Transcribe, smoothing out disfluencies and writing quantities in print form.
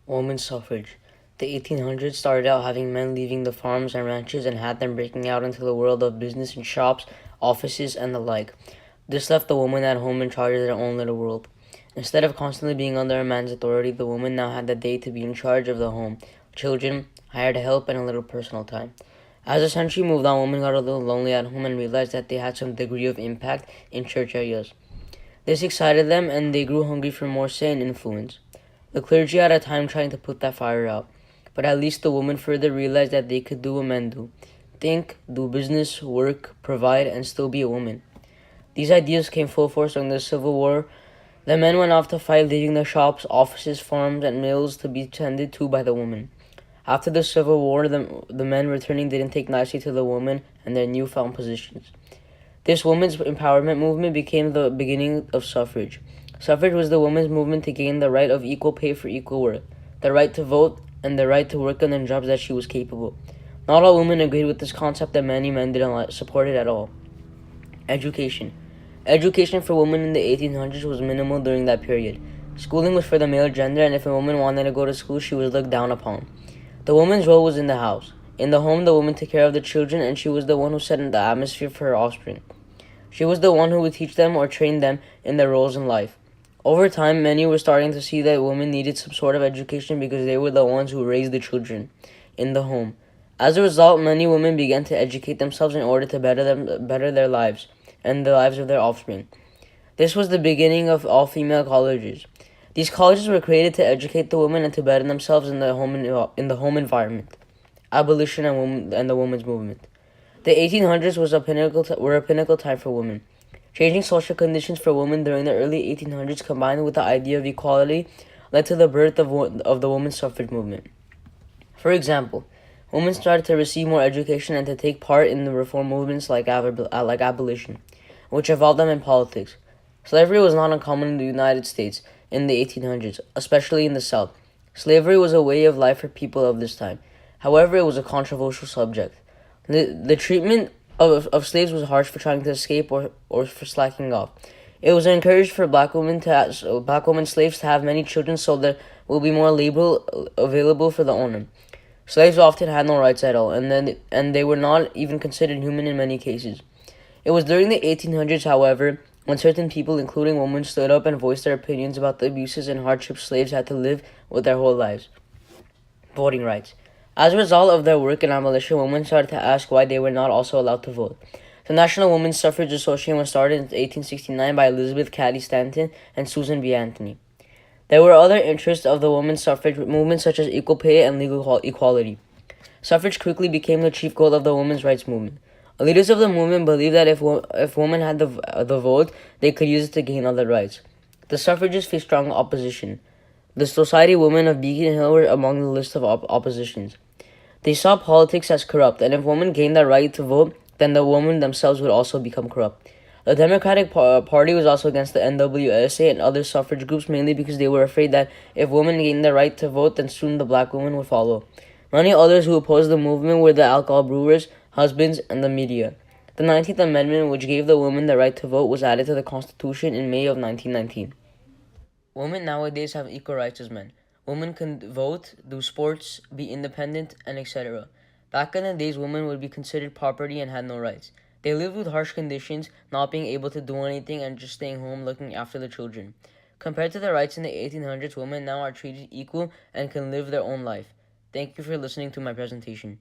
Women's suffrage. The 1800s started out having men leaving the farms and ranches and had them breaking out into the world of business in shops, offices, and the like. This left the woman at home in charge of their own little world. Instead of constantly being under a man's authority, the woman now had the day to be in charge of the home, children, hired help, and a little personal time. As the century moved on, women got a little lonely at home and realized that they had some degree of impact in church areas. This excited them, and they grew hungry for more say and influence. The clergy had a time trying to put that fire out, but at least the women further realized that they could do what men do: think, do business, work, provide, and still be a woman. These ideas came full force during the Civil War. The men went off to fight, leaving the shops, offices, farms, and mills to be tended to by the women. After the Civil War, the men returning didn't take nicely to the women and their newfound positions. This women's empowerment movement became the beginning of suffrage. Suffrage was the women's movement to gain the right of equal pay for equal work, the right to vote, and the right to work on the jobs that she was capable. Not all women agreed with this concept, and many men didn't support it at all. Education. Education for women in the 1800s was minimal during that period. Schooling was for the male gender, and if a woman wanted to go to school, she was looked down upon. The woman's role was in the house. In the home, the woman took care of the children, and she was the one who set the atmosphere for her offspring. She was the one who would teach them or train them in their roles in life. Over time, many were starting to see that women needed some sort of education because they were the ones who raised the children in the home. As a result, many women began to educate themselves in order to better their lives and the lives of their offspring. This was the beginning of all-female colleges. These colleges were created to educate the women and to better themselves in the home environment. Abolition and the women's movement. The 1800s were a pinnacle time for women. Changing social conditions for women during the early 1800s, combined with the idea of equality, led to the birth of the women's suffrage movement. For example, women started to receive more education and to take part in the reform movements like abolition, which involved them in politics. Slavery was not uncommon in the United States in the 1800s, especially in the South. Slavery was a way of life for people of this time. However, it was a controversial subject. The treatment of slaves was harsh for trying to escape or for slacking off. It was encouraged for black women slaves to have many children so there will be more labor available for the owner. Slaves often had no rights at all, and they were not even considered human in many cases. It was during the 1800s, however, when certain people, including women, stood up and voiced their opinions about the abuses and hardships slaves had to live with their whole lives. Voting rights. As a result of their work in abolition, women started to ask why they were not also allowed to vote. The National Women's Suffrage Association was started in 1869 by Elizabeth Cady Stanton and Susan B. Anthony. There were other interests of the women's suffrage movement, such as equal pay and legal equality. Suffrage quickly became the chief goal of the women's rights movement. Leaders of the movement believed that if women had the vote, they could use it to gain other rights. The suffragists faced strong opposition. The Society Women of Beacon Hill were among the list of oppositions. They saw politics as corrupt, and if women gained the right to vote, then the women themselves would also become corrupt. The Democratic Party was also against the NWSA and other suffrage groups, mainly because they were afraid that if women gained the right to vote, then soon the black women would follow. Many others who opposed the movement were the alcohol brewers, husbands, and the media. The 19th Amendment, which gave the women the right to vote, was added to the Constitution in May of 1919. Women nowadays have equal rights as men. Women can vote, do sports, be independent, and etc. Back in the days, women would be considered property and had no rights. They lived with harsh conditions, not being able to do anything and just staying home looking after the children. Compared to the rights in the 1800s, women now are treated equal and can live their own life. Thank you for listening to my presentation.